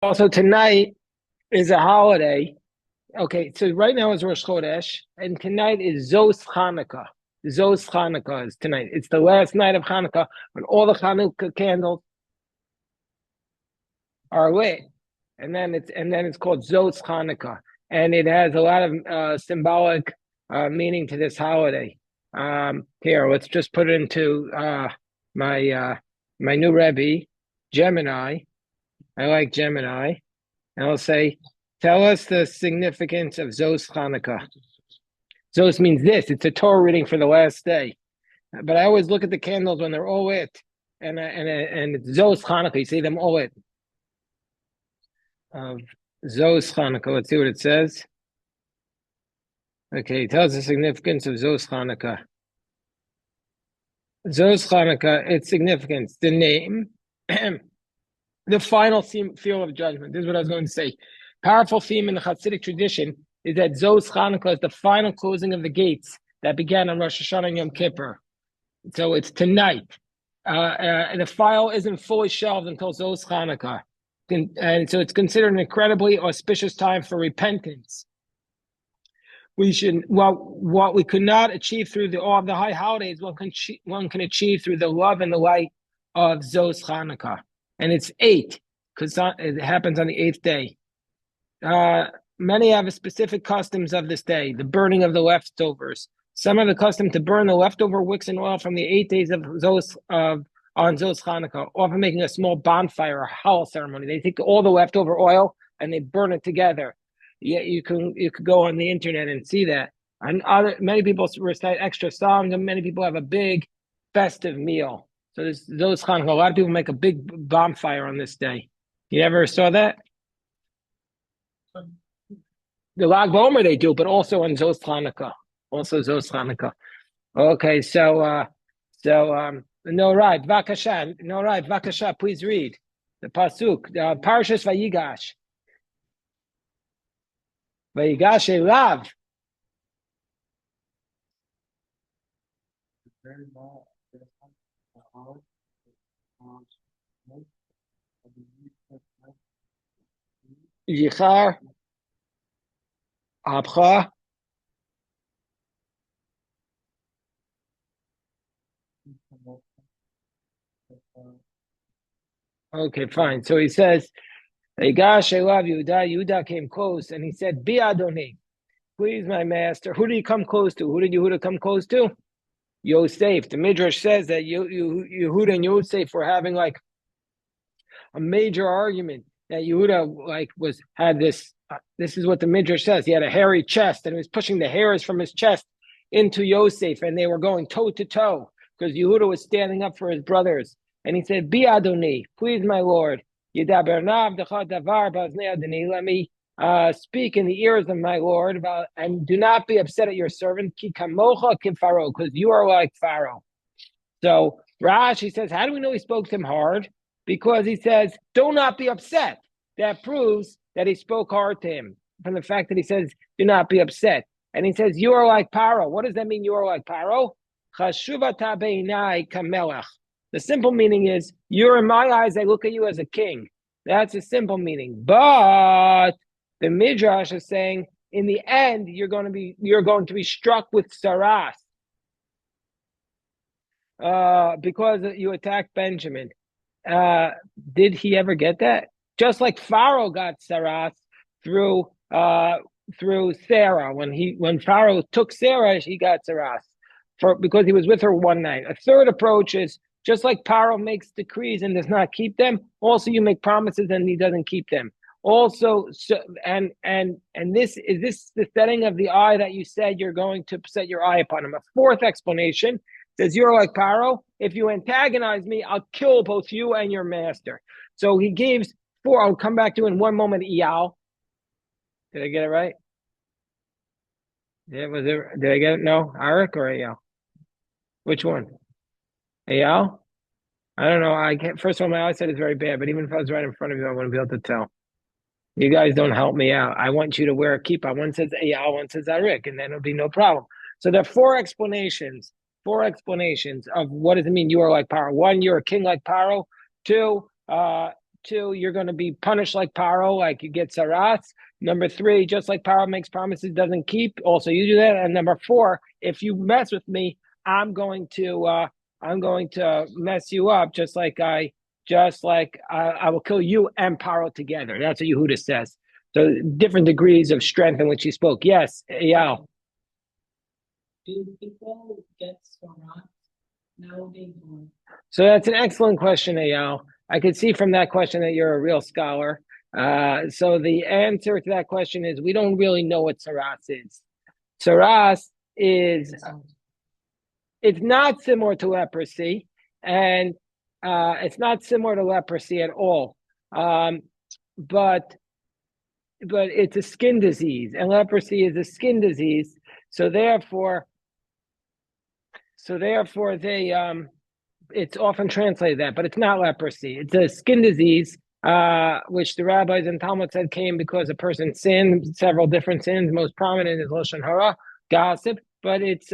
Also, tonight is a holiday. Okay, so right now is Rosh Chodesh, and tonight is Zos Hanukkah. Zos Hanukkah is tonight. It's the last night of Hanukkah when all the Hanukkah candles are lit, and then it's called Zos Hanukkah, and it has a lot of symbolic meaning to this holiday. Here, let's just put it into my my new Rebbe, Gemini. I like Gemini. And I'll say, tell us the significance of Zos Hanukkah. Zos means this. It's a Torah reading for the last day. But I always look at the candles when they're all lit. And it's Zos Hanukkah. You see them all lit. Of Zos Hanukkah. Let's see what it says. Okay, tell us the significance of Zos Hanukkah. Zos Hanukkah, its significance, the name, the final field of judgment. This is what I was going to say. Powerful theme in the Hasidic tradition is that Zos Chanukah is the final closing of the gates that began on Rosh Hashanah and Yom Kippur. So it's tonight. The file isn't fully shelved until Zos Chanukah. And so it's considered an incredibly auspicious time for repentance. What we could not achieve through all of the high holidays, one can achieve through the love and the light of Zos Chanukah. And it's 8, because it happens on the 8th day. Many have specific customs of this day, the burning of the leftovers. Some have the custom to burn the leftover wicks and oil from the 8 days of Zos on Zos Chanukah, often making a small bonfire or howl ceremony. They take all the leftover oil and they burn it together. Yeah, you could go on the internet and see that. And many people recite extra songs, and many people have a big festive meal. So Zos Chanukah, a lot of people make a big bonfire on this day. You ever saw that? The Lag BaOmer they do, but also on Zos Chanukah. Also Zos Chanukah. Okay, no right, Vakasha, please read the pasuk, Parshas Vayigash. Vayigash Elav. Yichar Abcha. Okay, fine. So he says, Vayigash Elav Yehuda. Yehuda came close, and he said, Bi Adoni, please, my master. Who did he come close to? Who did Yehuda come close to? Yosef. The Midrash says that Yehuda and Yosef were having like a major argument. That Yehuda had this. This is what the Midrash says. He had a hairy chest, and he was pushing the hairs from his chest into Yosef, and they were going toe to toe because Yehuda was standing up for his brothers. And he said, "Bi Adoni, please, my lord, Yidabernav davar baznei Adoni. Let me speak in the ears of my Lord, and do not be upset at your servant, ki kamocha Pharaoh, because you are like Pharaoh." So Rashi says, how do we know he spoke to him hard? Because he says, do not be upset. That proves that he spoke hard to him from the fact that he says, do not be upset. And he says, you are like Pharaoh. What does that mean, you are like Pharaoh? Chashuvata beinai kamelech. The simple meaning is, you're in my eyes, I look at you as a king. That's a simple meaning. But the Midrash is saying, in the end, you're going to be struck with saras, because you attacked Benjamin. Did he ever get that? Just like Pharaoh got saras through Sarah. When Pharaoh took Sarah, he got saras because he was with her one night. A third approach is, just like Pharaoh makes decrees and does not keep them, also you make promises and he doesn't keep them. Also, and this is the setting of the eye that you said you're going to set your eye upon him. A fourth explanation says, you're like Pharaoh. If you antagonize me, I'll kill both you and your master. So he gives 4. I'll come back to in one moment. Iyal. Did I get it right? Yeah, did I get it? No, Arik or Iyal? Which one? Iyal? I don't know. I can't. First of all, my eyesight is very bad, but even if I was right in front of you, I wouldn't be able to tell. You guys don't help me out. I want you to wear a kippah. One says Eyal, one says Arik, and then it'll be no problem. So there are 4 explanations of what does it mean you are like Paro. 1, you're a king like Paro. 2, 2, you're going to be punished like Paro, like you get saras. Number 3, just like Paro makes promises, doesn't keep. Also, you do that. And number 4, if you mess with me, I'm going to mess you up, just like I will kill you and Paro together. That's what Yehuda says. So different degrees of strength in which he spoke. Yes, Eyal. Do people get sarat now being born? So that's an excellent question, Eyal. I could see from that question that you're a real scholar. So the answer to that question is we don't really know what saras is. Saras is it's not similar to leprosy, and it's not similar to leprosy at all. But it's a skin disease, and leprosy is a skin disease. So therefore they it's often translated that, but it's not leprosy. It's a skin disease, which the rabbis and Talmud said came because a person sinned several different sins. Most prominent is lashon hara, gossip, but it's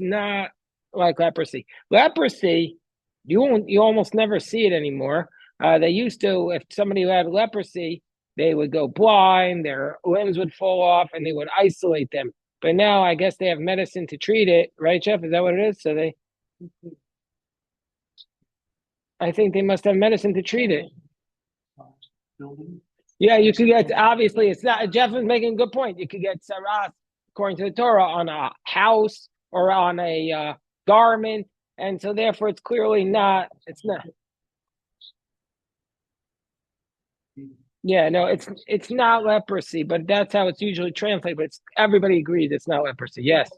not like leprosy. Leprosy, you almost never see it anymore. They used to, if somebody had leprosy, they would go blind, their limbs would fall off, and they would isolate them. But now I guess they have medicine to treat it, right, Jeff? Is that what it is? So I think they must have medicine to treat it. Yeah, you could get, obviously, it's not, Jeff is making a good point. You could get saras, according to the Torah, on a house or on a garment. And so therefore it's clearly not, it's not. Yeah, no, it's not leprosy, but that's how it's usually translated. But everybody agrees it's not leprosy. Yes.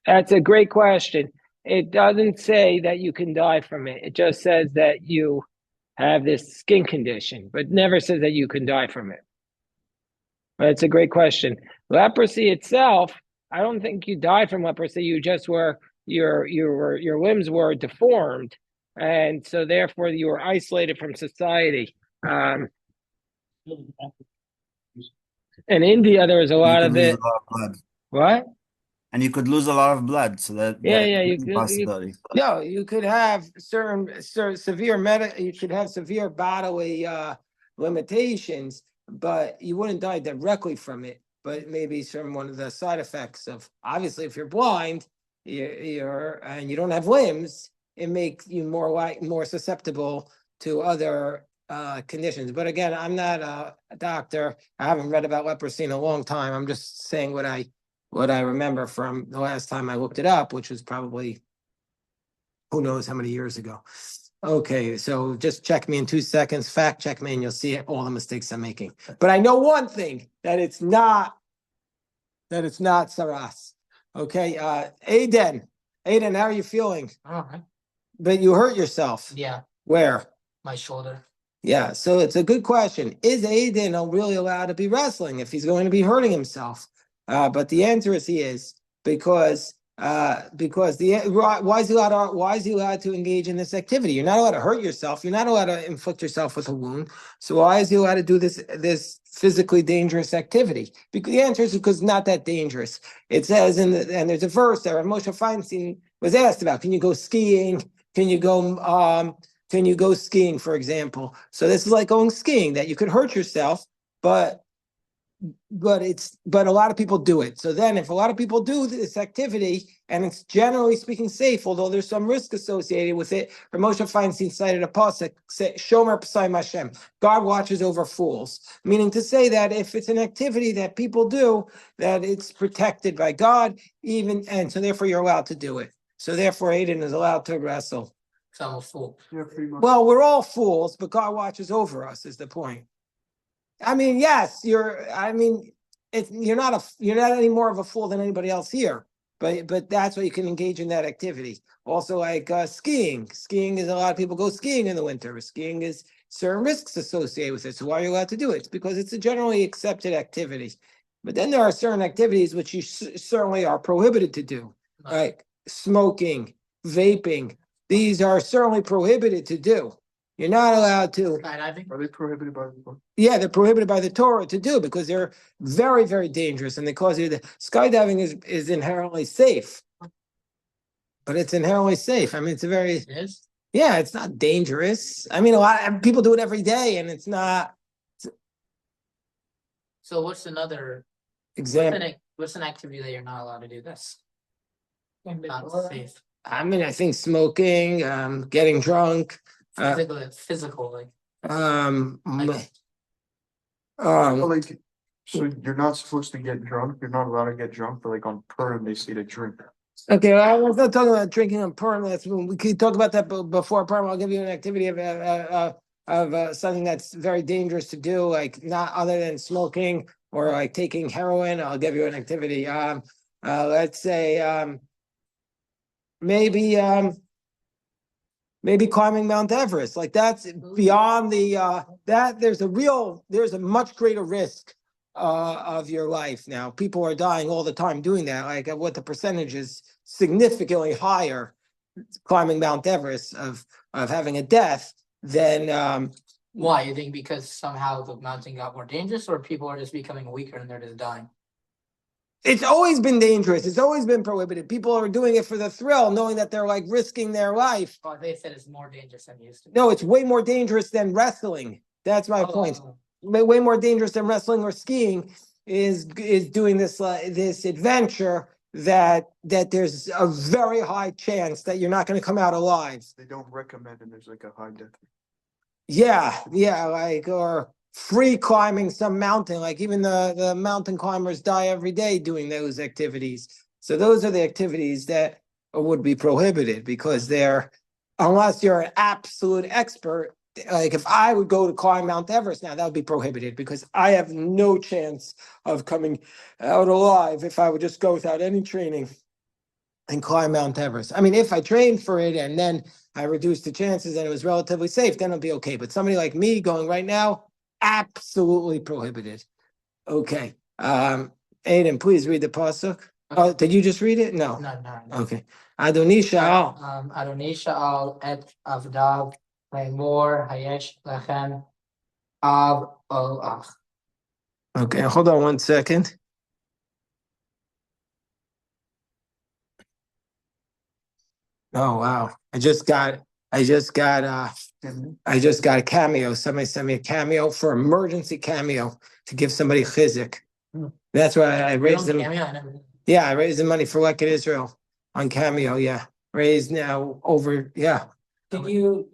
That's a great question. It doesn't say that you can die from it. It just says that you have this skin condition, but never says that you can die from it. But it's a great question. Leprosy itself, I don't think you died from leprosy. You just were your limbs were deformed, and so therefore you were isolated from society. In India, there was a lot of it. What? And you could lose a lot of blood, so that you could, possibility. You could have you could have severe bodily limitations, but you wouldn't die directly from it. But maybe from one of the side effects of, obviously, if you're blind, and you don't have limbs, it makes you more susceptible to other conditions. But again, I'm not a doctor. I haven't read about leprosy in a long time. I'm just saying what I remember from the last time I looked it up, which was probably who knows how many years ago. Okay, so just check me in 2 seconds, fact check me, and you'll see all the mistakes I'm making. But I know one thing, that it's not saras. Okay, Aiden, how are you feeling? All right. But you hurt yourself. Yeah. Where? My shoulder. Yeah, so it's a good question. Is Aiden really allowed to be wrestling if he's going to be hurting himself? But the answer is he is, because why is he allowed to engage in this activity? You're not allowed to hurt yourself. You're not allowed to inflict yourself with a wound. So why is he allowed to do this physically dangerous activity? Because the answer is because it's not that dangerous. It says and there's a verse there. Moshe Feinstein was asked about, can you go skiing? Can you go skiing, for example? So this is like going skiing, that you could hurt yourself, but a lot of people do it. So then if a lot of people do this activity, and it's generally speaking safe, although there's some risk associated with it, Moshe Feinstein cited a pasuk, Shomer P'sai Hashem, God watches over fools, meaning to say that if it's an activity that people do, that it's protected by God, and so therefore you're allowed to do it. So therefore Aiden is allowed to wrestle. So I'm a fool. Well, we're all fools, but God watches over us, is the point. I mean, yes, you're not any more of a fool than anybody else here, but that's why you can engage in that activity. Also, like skiing. Skiing is, a lot of people go skiing in the winter. Skiing is certain risks associated with it. So why are you allowed to do it? It's because it's a generally accepted activity. But then there are certain activities which you certainly are prohibited to do, like smoking, vaping. These are certainly prohibited to do. You're not allowed to. Skydiving? Are they prohibited by the Torah? Yeah, they're prohibited by the Torah to do, because they're very, very dangerous, and they cause you to. Skydiving is inherently safe, but it's inherently safe. I mean, it's a very. It is? Yeah, it's not dangerous. I mean, a lot of people do it every day, and it's not So what's another example. what's an activity that you're not allowed to do? That's not safe. I mean, I think smoking, getting drunk, Physical, like um, Like- Like, so you're not supposed to get drunk. You're not allowed to get drunk, but like on Purim, they say to drink. okay, well, I was not talking about drinking on Purim. We could talk about that before Purim. I'll give you an activity of something that's very dangerous to do, like not other than smoking or like taking heroin. I'll give you an activity. Let's say maybe maybe climbing Mount Everest. Like that's beyond the that there's a much greater risk of your life. Now people are dying all the time doing that. Like what the percentage is significantly higher climbing Mount Everest of having a death than why? You think because somehow the mountain got more dangerous, or people are just becoming weaker and they're just dying? it's always been dangerous. It's always been prohibited. People are doing it for the thrill, knowing that they're like risking their life. Oh, they said it's more dangerous than it used to be. No, it's way more dangerous than wrestling. That's my point. Oh, Way more dangerous than wrestling or skiing is doing this adventure that there's a very high chance that you're not going to come out alive. They don't recommend, and there's like a high death. Yeah, like or free climbing some mountain. Like even the mountain climbers die every day doing those activities. So those are the activities that would be prohibited because they're unless you're an absolute expert. Like if I would go to climb Mount Everest now, that would be prohibited because I have no chance of coming out alive if I would just go without any training and climb Mount Everest. I mean, if I trained for it and then I reduced the chances and it was relatively safe, then it'll be okay. But somebody like me going right now, absolutely prohibited. Okay. Aiden, please read the pasuk. Oh, did you just read it? No. no. Okay. Adoni Sha'al. Adoni Sha'al et Avdav Laimor Hayesh Lechem Av Olach. Okay, hold on 1 second. Oh wow. I just got a cameo. Somebody sent me a cameo for emergency cameo to give somebody chizik. That's why I raised them. Yeah, I raised the money for Lekit Israel on Cameo. Yeah, raised now over. Yeah. Did you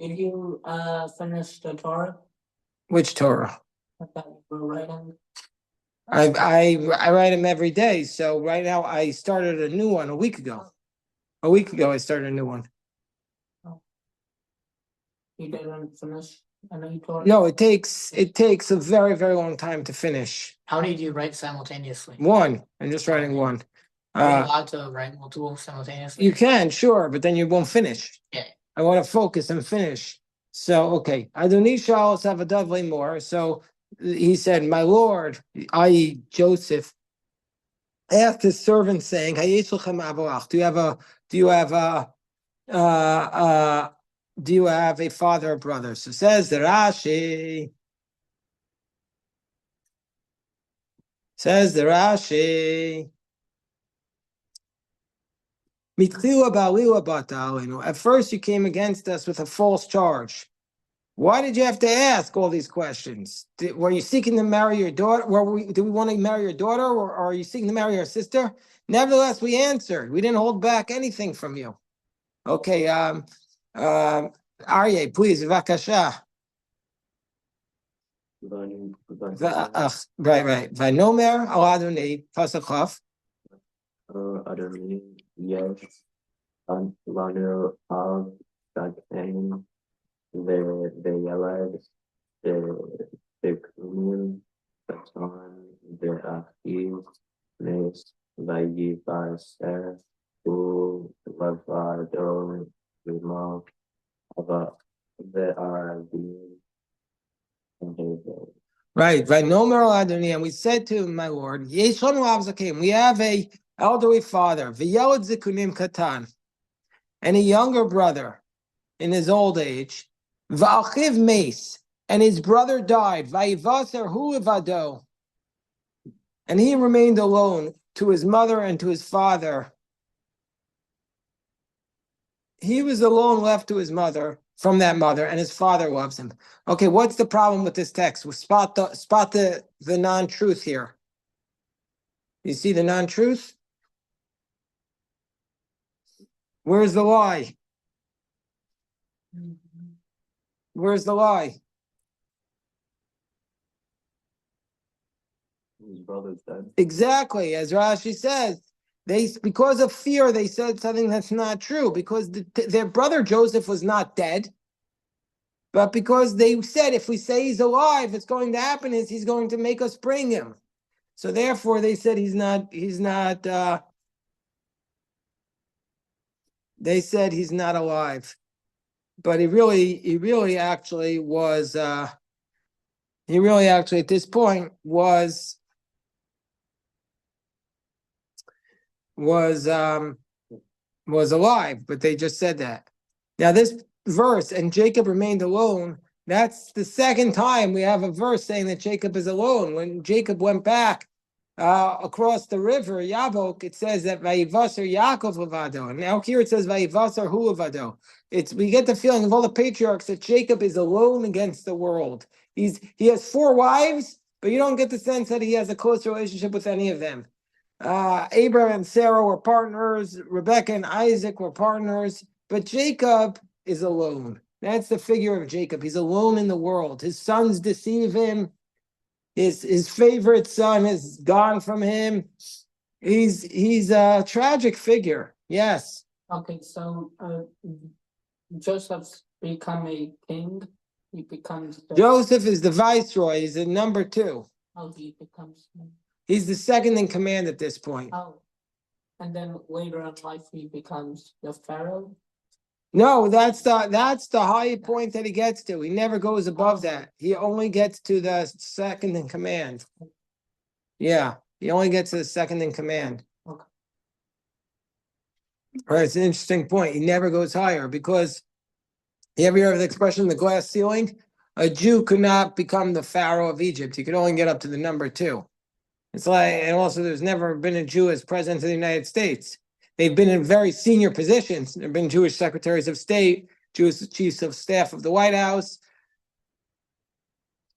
finish the Torah? Which Torah? That you were writing? I write them every day. So right now I started a new one a week ago. A week ago I started a new one. You didn't finish? I know you told. No, it takes a very, very long time to finish. How many do you write simultaneously? One. I'm just writing one. Are you allowed to write multiple simultaneously? You can, sure, but then you won't finish. Yeah. I want to focus and finish. So, okay. Adoni Sha'al Savadav Lemor. So he said, my Lord, i.e. Joseph, asked his servant saying, Hayesh lechem avoach. Do you have a father or brother? So says the Rashi. At first, you came against us with a false charge. Why did you have to ask all these questions? Were you seeking to marry your daughter? Did we want to marry your daughter, or are you seeking to marry your sister? Nevertheless, we answered. We didn't hold back anything from you. Okay, Aryeh, please, Vakasha. Right. Vaynomer al Adonai pasuk. Adonai, yes, Lanu al Shadchain, the Yeled, the Kumim, Satan, the Achiv, Nes, Vayigash, U, Lavado, Rima, Ava, the Arabim, and the Right, Vaynomer al Adonai, and we said to him, my Lord, Yesh lanu av zakeim, we have a elderly father, v'yeled zikunim katan, and a younger brother in his old age, v'achiv meis, and his brother died, vayivaser hu levado, and he remained alone to his mother and to his father. He was alone left to his mother, from that mother, and his father loves him. Okay, what's the problem with this text? We'll spot the non-truth here. You see the non-truth? Where's the lie? Where's the lie? His brother's dead. Exactly, as Rashi says, because of fear they said something that's not true, because their brother Joseph was not dead, but because they said if we say he's alive, what's going to happen is he's going to make us bring him. So therefore they said he's not they said he's not alive. But he really actually was he really actually at this point was alive, but they just said that. Now this verse, and Jacob remained alone, that's the second time we have a verse saying that Jacob is alone. When Jacob went back across the river, Yabok, it says that Vayivaser Yaakov levado. And now here it says Vayivaser hu levado. We get the feeling of all the patriarchs that Jacob is alone against the world. He has 4 wives, but you don't get the sense that he has a close relationship with any of them. Abraham and Sarah were partners, Rebecca and Isaac were partners, but Jacob is alone. That's the figure of Jacob. He's alone in the world. His sons deceive him. His favorite son is gone from him. He's a tragic figure. Yes. Okay, so Joseph's become a king. He becomes Joseph is the viceroy. He's the number 2. Oh, he becomes. He's the second in command at this point. Oh, and then later in life he becomes the pharaoh. No, that's the high point that he gets to. He never goes above that. He only gets to the second in command. Yeah, he only gets to the second in command. Okay. Right, it's an interesting point. He never goes higher because you ever heard the expression the glass ceiling? A Jew could not become the pharaoh of Egypt. He could only get up to the number 2. It's like, and also there's never been a Jew as president of the United States. They've been in very senior positions. There have been Jewish secretaries of state, Jewish chiefs of staff of the White House,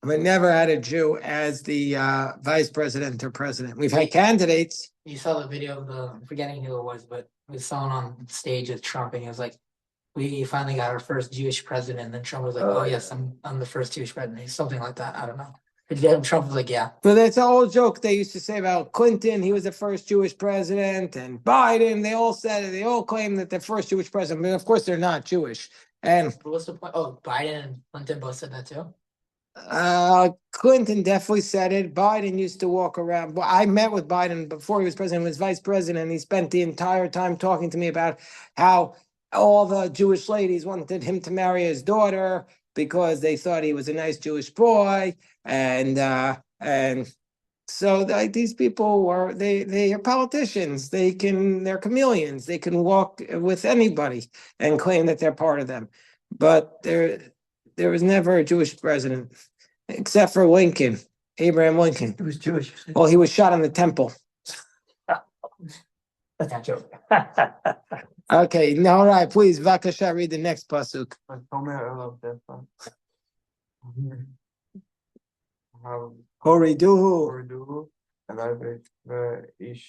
but never had a Jew as the vice president or president. We've had candidates. You saw the video of I'm forgetting who it was, but it was someone on stage with Trump, and he was like, "We finally got our first Jewish president." And then Trump was like, "Oh yes, I'm the first Jewish president." Something like that. I don't know. And Trump was like, "Yeah." But that's an old joke they used to say about Clinton. He was the first Jewish president, and Biden. They all claim that they're first Jewish president. I mean, of course, they're not Jewish. And What's the point? Oh, Biden and Clinton both said that too. Clinton definitely said it. Biden used to walk around. But I met with Biden before he was president. He was vice president. And he spent the entire time talking to me about how all the Jewish ladies wanted him to marry his daughter because they thought he was a nice Jewish boy. And so these people they are politicians. They're chameleons. They can walk with anybody and claim that they're part of them. But there was never a Jewish president, except for Lincoln, Abraham Lincoln. He was Jewish. Well, he was shot in the temple. That's not joke. Okay, now, all right, please, Vakasha, read the next pasuk. Horiduhu,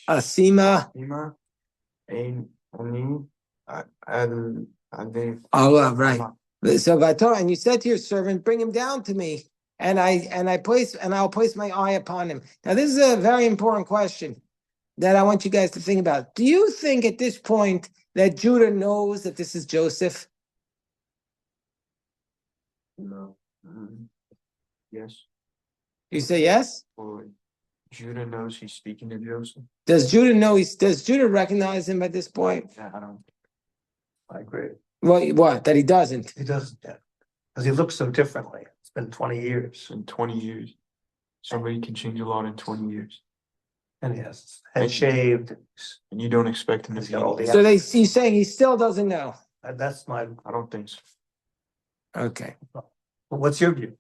Asima, Allah, right. So and you said to your servant, bring him down to me, and I'll place my eye upon him. Now, this is a very important question that I want you guys to think about. Do you think at this point that Judah knows that this is Joseph? No. Yes. You say yes? Or Judah knows he's speaking to Joseph. Does Judah know does Judah recognize him at this point? Yeah, I agree. What? That he doesn't? He doesn't yet. Because he looks so differently. It's been 20 years. In 20 years. Somebody can change a lot in 20 years. And he has head shaved. And you don't expect him to He's be. got all the So he's saying he still doesn't know. That's my. I don't think so. Okay. What's your view?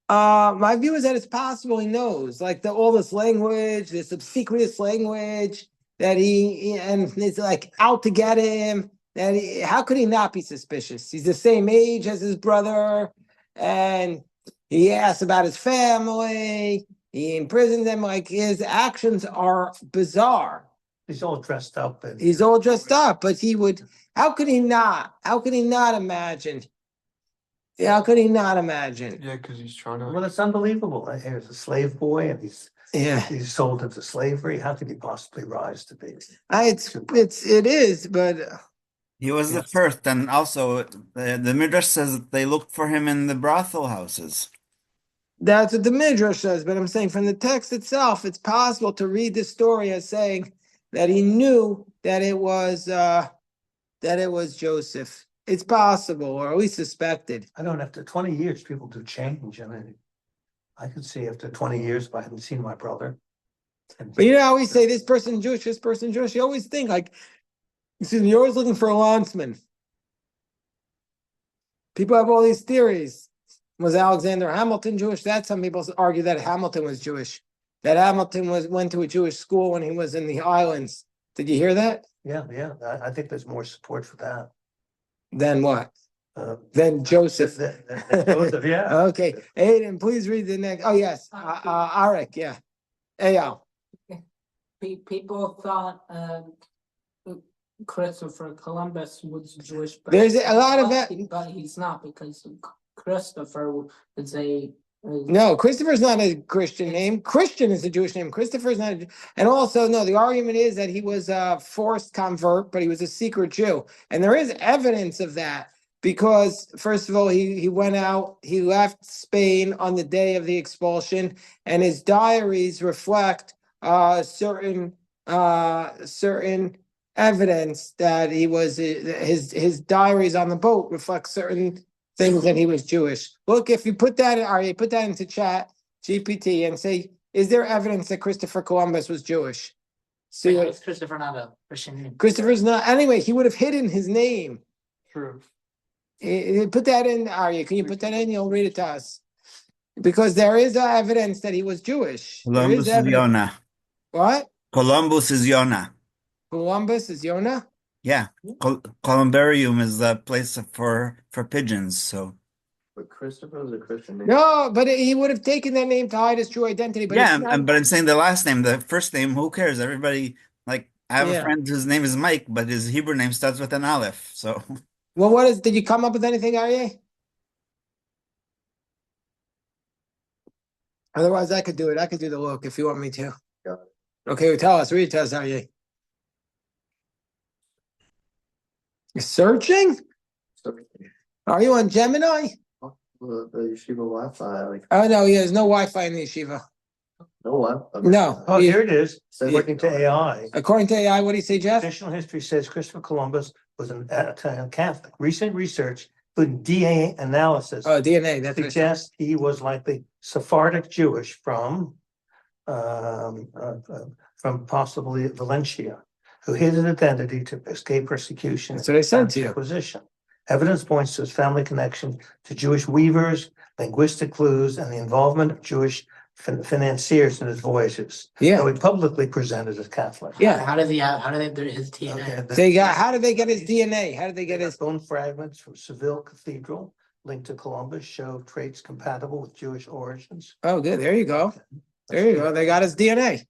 My view is that it's possible he knows, like all this language, this obsequious language that and it's like out to get him. how could he not be suspicious? He's the same age as his brother, and he asks about his family. He imprisoned them. Like, his actions are bizarre. He's all dressed up and. He's all dressed up, but he would. How could he not? How could he not imagine? How could he not imagine? Yeah, because he's trying to. Well, it's unbelievable. Here's a slave boy and he's sold into slavery. How could he possibly rise to be? It is, but He was the first, and also the Midrash says that they looked for him in the brothel houses. that's what the Midrash says. But I'm saying from the text itself, it's possible to read the story as saying that he knew that it was Joseph. It's possible, or at least suspected. I don't, after 20 years, people do change. I mean, I could see after 20 years, if I hadn't seen my brother. But you know how we say this person Jewish, this person Jewish. You always think like, excuse me, you're always looking for a landsman. People have all these theories. Was Alexander Hamilton Jewish? That some people argue that Hamilton was Jewish. That Hamilton went to a Jewish school when he was in the islands. Did you hear that? Yeah. I think there's more support for that. Then what? Then Joseph. Than Joseph, yeah. Okay. Aiden, please read the next. Oh, yes. Arik, yeah. Eyal. People thought Christopher Columbus was Jewish, but There's a lot of that. but he's not, because Christopher is a No, Christopher's not a Christian name. Christian is a Jewish name. Christopher's not. And also, no, the argument is that he was a forced convert, but he was a secret Jew. And there is evidence of that because, first of all, he went out, he left Spain on the day of the expulsion, and his diaries reflect certain evidence that he was, his diaries on the boat reflect certain things that he was Jewish. Look, if you put that in, Aryeh, put that into chat GPT and say, is there evidence that Christopher Columbus was Jewish? So is Christopher not a Christian name? Christopher's not. Anyway, he would have hidden his name. True. Put that in, Aryeh. Can you put that in? You'll read it to us. Because there is evidence that he was Jewish. Columbus is Yonah. What? Columbus is Yonah. Columbus is Yonah? Yeah, Columbarium is the place for pigeons. So But Christopher was a Christian name. No, but he would have taken that name to hide his true identity. But yeah, it's not- but I'm saying the last name, the first name. Who cares? Everybody, like, I have Yeah. a friend whose name is Mike, but his Hebrew name starts with an Aleph. So Well, did you come up with anything, Aryeh? Otherwise, I could do it. I could do the look if you want me to. Yeah. Okay, well, tell us. Read it to us, Aryeh. You're searching? Are you on Gemini? The yeshiva Wi-Fi, like, Oh, no, yeah, there's no Wi-Fi in the yeshiva. no what? No. Oh, here it is. So According to AI. According to AI, what do you say, Jeff? Traditional history says Christopher Columbus was an Italian Catholic. Recent research, including DNA analysis, Oh, DNA. That's what it says. suggests he was likely Sephardic Jewish from possibly Valencia, who hid his identity to escape persecution. That's what I said and to you. Inquisition. Evidence points to his family connection to Jewish weavers, linguistic clues, and the involvement of Jewish financiers in his voyages. Yeah. Though he publicly presented as Catholic. Yeah. How did his DNA? Okay, How did they get his DNA? How did they get his? bone fragments from Seville Cathedral linked to Columbus show traits compatible with Jewish origins. Oh, good. There you go. There you go. They got his DNA.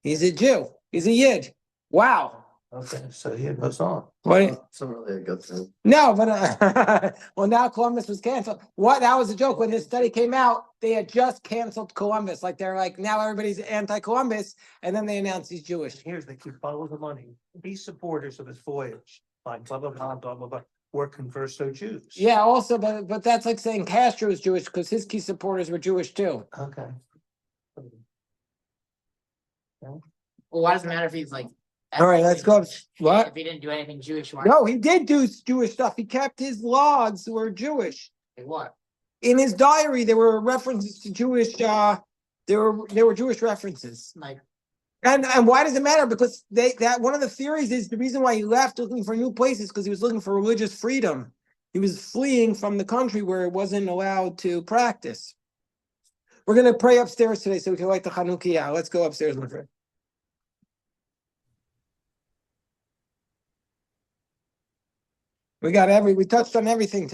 He's a Jew. He's a Yid. Wow. Okay, so here it goes on. What? It's not really a good thing. No, but well, now Columbus was canceled. What? That was a joke. When this study came out, they had just canceled Columbus. Like they're like, now everybody's anti-Columbus, and then they announced he's Jewish. Here's they keep following the money. These supporters of his voyage, like blah blah blah blah blah blah, were converso Jews. Yeah. Also, but that's like saying Castro is Jewish because his key supporters were Jewish too. Okay. Well, why does it matter if he's like? All right, let's go. What? If he didn't do anything Jewish, why? No, he did do Jewish stuff. He kept his logs were Jewish. Like what? In his diary, there were references to Jewish. There were Jewish references. Like, And why does it matter? Because that one of the theories is the reason why he left looking for new places because he was looking for religious freedom. He was fleeing from the country where it wasn't allowed to practice. We're gonna pray upstairs today so we can light the Chanukiah. Let's go upstairs, my friend. We touched on everything